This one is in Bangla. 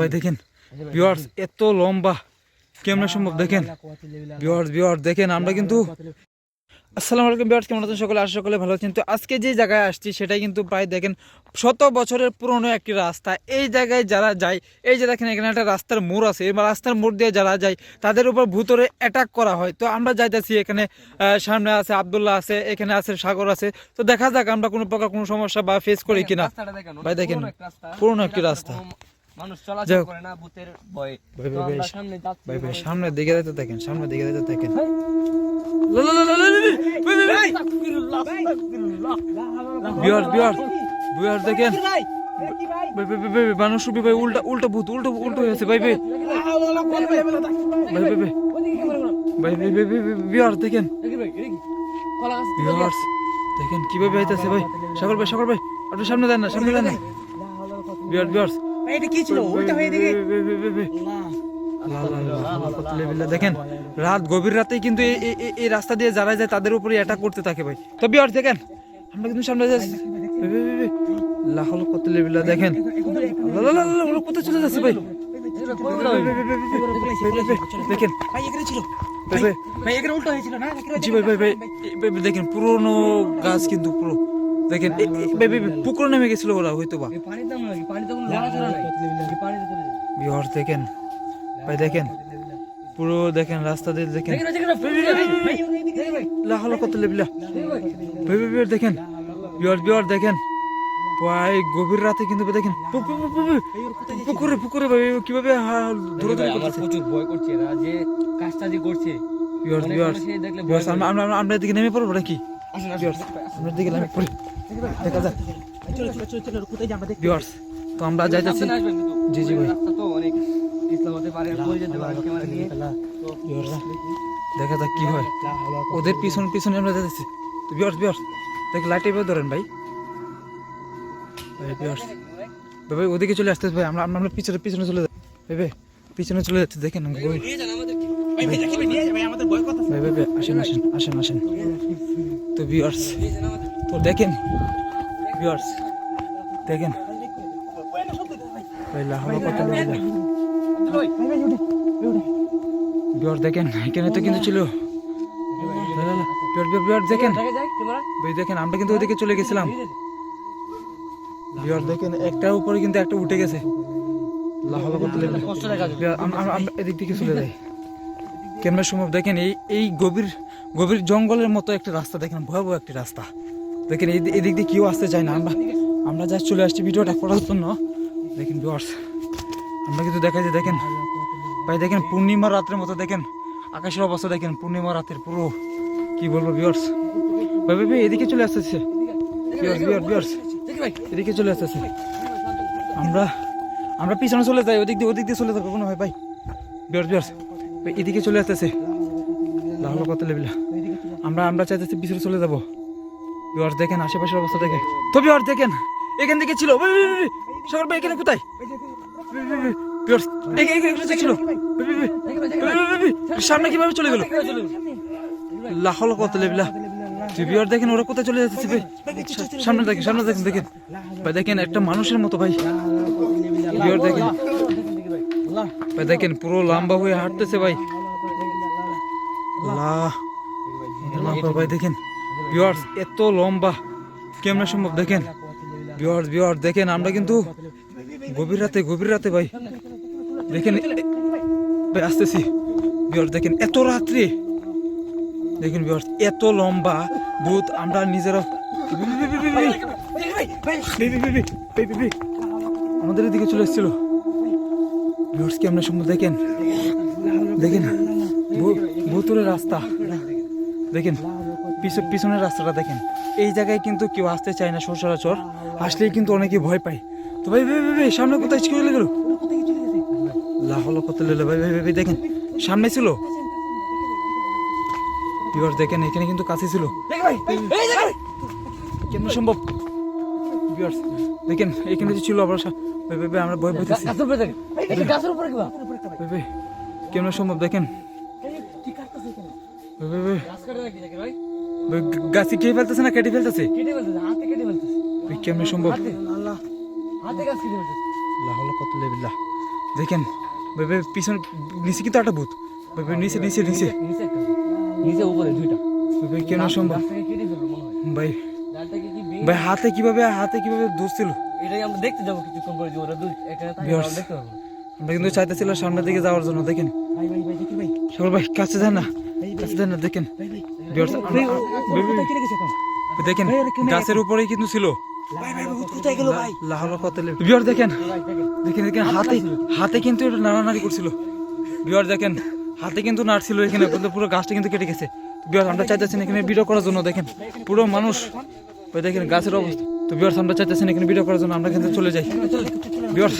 ভাই দেখেন ভিউয়ার্স, এত লম্বা কেমন সম্ভব দেখেন ভিউয়ার্স দেখেন। আমরা কিন্তু আসসালামু আলাইকুম ভিউয়ার্স, কেমন আছেন সকলে? আশা সকলে ভালো আছেন। তো আজকে যে জায়গায় আসছি সেটাই কিন্তু প্রায় দেখেন 100 বছরের পুরনো একটি রাস্তা। এই জায়গায় যারা যায়, এই যে দেখেন এখানে একটা রাস্তার মোড় আছে, এই রাস্তার মোড় দিয়ে যারা যায় তাদের উপর ভূতরে অ্যাটাক করা হয়। তো আমরা যাইতেছি, এখানে সামনে আছে আব্দুল্লাহ আছে, এখানে আছে সাগর আছে। তো দেখা যাক আমরা কোনো প্রকার কোনো সমস্যা বা ফেস করি কিনা। ভাই দেখেন পুরনো একটি রাস্তা, মানুষ চলাচল করে না ভূতের ভয়ে। সামনের দিকে যেতে দেখেন, সামনের দিকে যেতে দেখেন। দেখেন মানুষ ভাই উল্টা উল্টা ভূত উল্টো হয়েছে ভাই ভাই দেখেন দেখেন কিভাবে আইতাছে ভাই। সাগর ভাই আপনি সামনে দেন না, সামনে দেন না। দেখেন রাত গভীর রাতে কিন্তু এই রাস্তা দিয়ে যারা যায় তাদের উপরে অ্যাটাক করতে থাকে ভাই। তো বিয়ার দেখেন আমরা কিন্তু সামনে যাচ্ছি, দেখেন কোথায় চলে যাচ্ছে ভাই। দেখেন দেখেন পুরোনো গাছ কিন্তু পুরো দেখেন পুকুর নেমে গেছিল ওরা হয়তো বা। দেখেন ভাই দেখেন পুরো দেখেন রাস্তা দিয়ে দেখেন দেখেন দেখেন ভাই গভীর রাতে কিন্তু দেখেন পুকুরে ভাই কিভাবে প্রচুর ভয় করছে এরা যে কাজটা যে করছে। আমরা এদিকে নেমে পড়বো নাকি? আমরা দিকে নেমে পড়ি, দেখা যাক। তো আমরা যাইতেছি। জি জি ভাই দেখা যাক কি হয়। ওদের পিছনে আমরা যাইতেছি। তো দেখ লাইট এবার ধরেন ভাই। ভাই ওদিকে চলে আসতেছে ভাই, আমরা পিছনে চলে যাই ভাই, পিছনে চলে যাচ্ছে দেখেন। আসেন তো ভিউয়ার্স, তো দেখেন ভিউয়ার্স দেখেন দেখেন এখানে তো কিন্তু ছিল দেখেন ভাই দেখেন আমরা কিন্তু ওদিকে চলে গেছিলাম। দেখেন একটার উপরে কিন্তু একটা উঠে গেছে। এদিক থেকে চলে যাই কেমন সম্ভব দেখেন। এই গভীর জঙ্গলের মতো একটা রাস্তা দেখেন, ভয়াবহ একটি রাস্তা দেখেন। এদিক দিয়ে কেউ আসতে চায় না। আমরা যা চলে আসছি ভিডিওটা করার জন্য। দেখেন ভিউয়ার্স আমরা কিন্তু দেখাই যে দেখেন ভাই দেখেন পূর্ণিমা রাতের মতো দেখেন আকাশের অবস্থা দেখেন, পূর্ণিমা রাতের পুরো কি বলবো ভিউয়ার্স। ভাই এদিকে চলে আসতেছে ভিউয়ার্স এদিকে চলে আসতেছে। আমরা পিছনে চলে যাই, ওদিক দিয়ে চলে যাবো কোনো ভাই ভিউয়ার্স এদিকে চলে আসতেছে। আমরা চাইতেছি পিছনে চলে যাবো। ভিউয়ার্স দেখেন আশেপাশের অবস্থা দেখেন। তো ভিউয়ার্স দেখেন এখান থেকে ছিল সাগর ভাই, এখানে কোথায় ছিল সামনে কিভাবে চলে গেল? দেখেন ওরা কোথায় চলে যাচ্ছে ভাই। সামনে দেখেন ভাই দেখেন একটা মানুষের মতো ভাই। দেখেন ভাই দেখেন পুরো লম্বা হয়ে হাঁটতেছে ভাই। ভাই দেখেন ভিউয়ার্স এত লম্বা কেমন সম্ভব দেখেন ভিউয়ার্স দেখেন আমরা কিন্তু গভীর রাতে ভাই দেখেন ভাই আসতেছি। ভিউয়ার্স দেখেন এত রাত্রে দেখেন ভিউয়ার্স এত লম্বা ভূত আমরা নিজেরা আমাদের দিকে চলে এসেছিল। ভিউয়ার্স কি আমরা সম্ভব দেখেন ভূতুরের রাস্তা দেখেন, পিছনের রাস্তাটা দেখেন। এই জায়গায় কিন্তু কেউ আসতে চায় না সচরাচর, আসলেই কিন্তু অনেকে ভয় পায়। তো ভাই সামনে কোথায় চলে গেল? ভাই দেখেন সামনে ছিল দেখেন, এখানে কিন্তু কাছে ছিল। কেমন সম্ভব দেখেন এখানে ছিল আবার আমরা ভয় পাইতেছি। কেমন সম্ভব দেখেন গাছ খেয়ে ফেলতেছে না কেটে ফেলতেছে? কেমন সম্ভব? কত কুওয়াতুল্লাহ বিল্লাহ। দেখেন ভাই ভাই পিছনে নিচে কিন্তু একটা ভূত ভাই ভাই, নিচে নিচে নিচে নিচে একটা নিচে উপরে দুইটা ভাই ভাই, কেন সম্ভব গাছ থেকে কেটে ফেলবো মনে হয় ভাই ডালটাকে কি ভেঙে ভাই হাতে কিভাবে ধরছিল। এটাই আমরা দেখতে যাবো কিছুক্ষণ পরে যে ওরা দুই এখানে থাকে Viewers, আমরা দেখতে পাবো আমরা কিন্তু চাইতেছিলাম সামনের দিকে যাওয়ার জন্য। দেখেন ভাই ভাই ভাই দেখি ভাই সকল ভাই কাছে যান না, কাছে যান না। দেখেন ভাই ভাই Viewers, ভাই ভাই, ভাই, কেটে গেছে এখন দেখেন গাছের উপরেই কিন্তু ছিল। ভাই ভাই ভূত কোথায় গেল ভাই লাহলা কতলে বিয়ার দেখেন ভাই দেখেন দেখেন দেখেন হাতে কিন্তু এটা নাড়ানাড়ি করছিল। বিয়ার দেখেন হাতে কিন্তু নাড়ছিল এখানে, কিন্তু পুরো গাছটা কিন্তু কেটে গেছে। বিয়ার আমরা চাইতেছেন এখানে ভিডিও করার জন্য। দেখেন পুরো মানুষ ওই দেখেন গাছের অবস্থা। তো বিয়ার আমরা চাইতেছেন এখানে ভিডিও করার জন্য, আমরা কিন্তু চলে যাই। বিয়ার